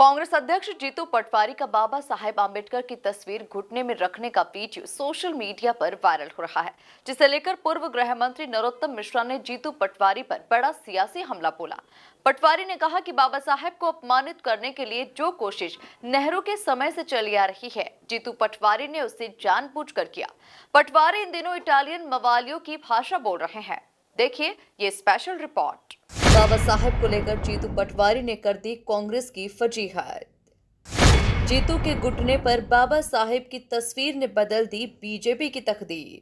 कांग्रेस अध्यक्ष जीतू पटवारी का बाबा साहेब आम्बेडकर की तस्वीर घुटने में रखने का वीडियो सोशल मीडिया पर वायरल हो रहा है, जिसे लेकर पूर्व गृह मंत्री नरोत्तम मिश्रा ने जीतू पटवारी पर बड़ा सियासी हमला बोला। पटवारी ने कहा कि बाबा साहेब को अपमानित करने के लिए जो कोशिश नेहरू के समय से चली आ रही है, जीतू पटवारी ने उसे जानबूझकर किया। पटवारी इन दिनों इटालियन मवालियों की भाषा बोल रहे हैं। देखिए ये स्पेशल रिपोर्ट। बाबा साहेब को लेकर जीतू पटवारी ने कर दी कांग्रेस की फजीहत। जीतू के घुटने पर बाबा साहेब की तस्वीर ने बदल दी बीजेपी की तकदीर।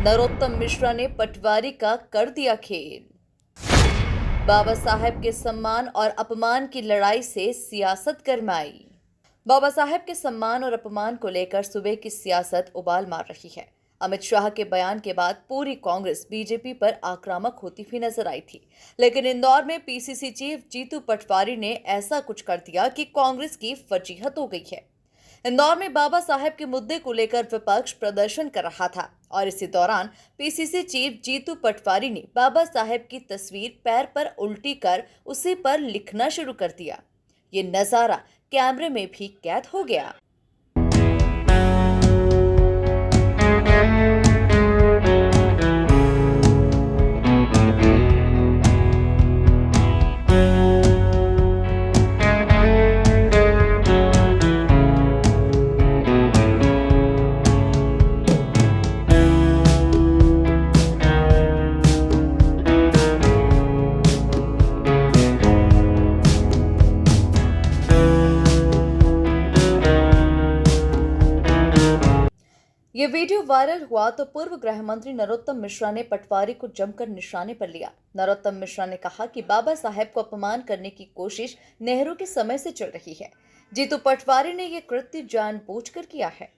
नरोत्तम मिश्रा ने पटवारी का कर दिया खेल। बाबा साहेब के सम्मान और अपमान की लड़ाई से सियासत गरमाई। बाबा साहेब के सम्मान और अपमान को लेकर सूबे की सियासत उबाल मार रही है। अमित शाह के बयान के बाद पूरी कांग्रेस बीजेपी पर आक्रामक होती हुई नजर आई थी, लेकिन इंदौर में पीसीसी चीफ जीतू पटवारी ने ऐसा कुछ कर दिया कि कांग्रेस की फजीहत हो गई है। इंदौर में बाबा साहेब के मुद्दे को लेकर विपक्ष प्रदर्शन कर रहा था और इसी दौरान पीसीसी चीफ जीतू पटवारी ने बाबा साहेब की तस्वीर पैर पर उल्टी कर उसी पर लिखना शुरू कर दिया। ये नजारा कैमरे में भी कैद हो गया। ये वीडियो वायरल हुआ तो पूर्व गृह मंत्री नरोत्तम मिश्रा ने पटवारी को जमकर निशाने पर लिया। नरोत्तम मिश्रा ने कहा कि बाबा साहेब को अपमान करने की कोशिश नेहरू के समय से चल रही है। जीतू पटवारी ने यह कृत्य जानबूझकर किया है।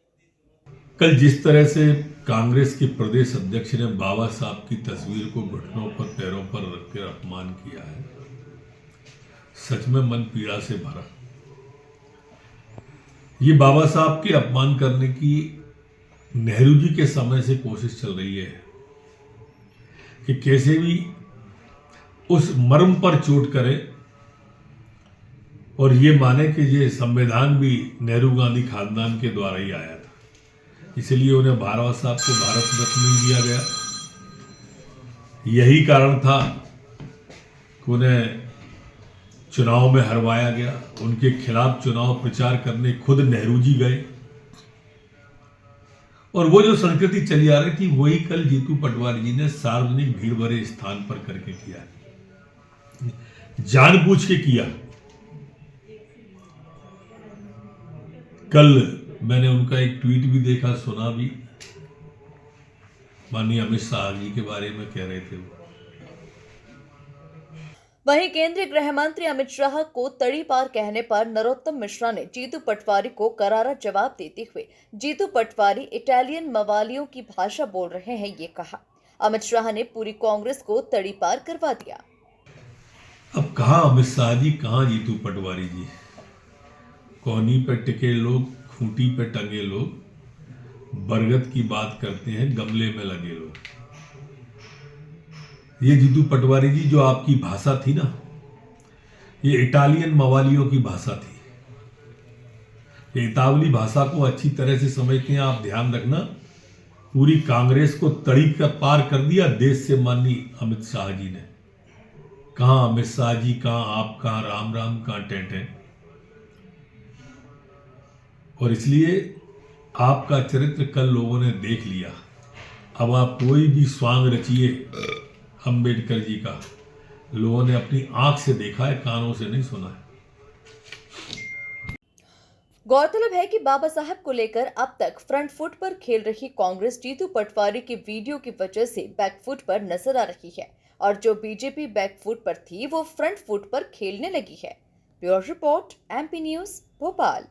कल जिस तरह से कांग्रेस के प्रदेश अध्यक्ष ने बाबा साहब की तस्वीर को घुटनों पर पैरों पर रखकर अपमान किया है, सच में मन पीड़ा से भरा। ये बाबा साहब के अपमान करने की नेहरू जी के समय से कोशिश चल रही है कि कैसे भी उस मर्म पर चोट करे और ये माने कि ये संविधान भी नेहरू गांधी खानदान के द्वारा ही आया था, इसलिए उन्हें बाबा साहब को भारत रत्न नहीं दिया गया। यही कारण था कि उन्हें चुनाव में हरवाया गया। उनके खिलाफ चुनाव प्रचार करने खुद नेहरू जी गए और वो जो संस्कृति चली आ रही थी वही कल जीतू पटवारी जी ने सार्वजनिक भीड़ भरे स्थान पर करके किया, जानबूझ के किया। कल मैंने उनका एक ट्वीट भी देखा, सुना भी। माननीय अमित शाह जी के बारे में कह रहे थे वो। वहीं केंद्रीय गृह मंत्री अमित शाह को तड़ी पार कहने पर नरोत्तम मिश्रा ने जीतू पटवारी को करारा जवाब देते हुए जीतू पटवारी इटालियन मवालियों की भाषा बोल रहे हैं, ये कहा। अमित शाह ने पूरी कांग्रेस को तड़ी पार करवा दिया। अब कहां अमित शाह जी, कहां जीतू पटवारी जी? कोहनी पे टिके लोग, खूंटी पे टंगे लोग, बरगद की बात करते हैं गमले में लगे लोग। ये जीतू पटवारी जी, जो आपकी भाषा थी ना, ये इटालियन मवालियों की भाषा थी। ये इतावली भाषा को अच्छी तरह से समझते हैं आप, ध्यान रखना। पूरी कांग्रेस को तड़ी का पार कर दिया देश से माननीय अमित शाह जी ने। कहां अमित शाह जी, कहां आप, कहां राम राम, कहां टेंटे। और इसलिए आपका चरित्र कल लोगों ने देख लिया। अब आप कोई भी स्वांग रचिए अंबेडकर जी का, लोगों ने अपनी आंख से देखा है, कानों से नहीं सुना है। गौरतलब है कि बाबा साहब को लेकर अब तक फ्रंट फुट पर खेल रही कांग्रेस जीतू पटवारी के वीडियो की वजह से बैक फुट पर नजर आ रही है और जो बीजेपी बैक फुट पर थी वो फ्रंट फुट पर खेलने लगी है। Bureau report, MP news, Bhopal.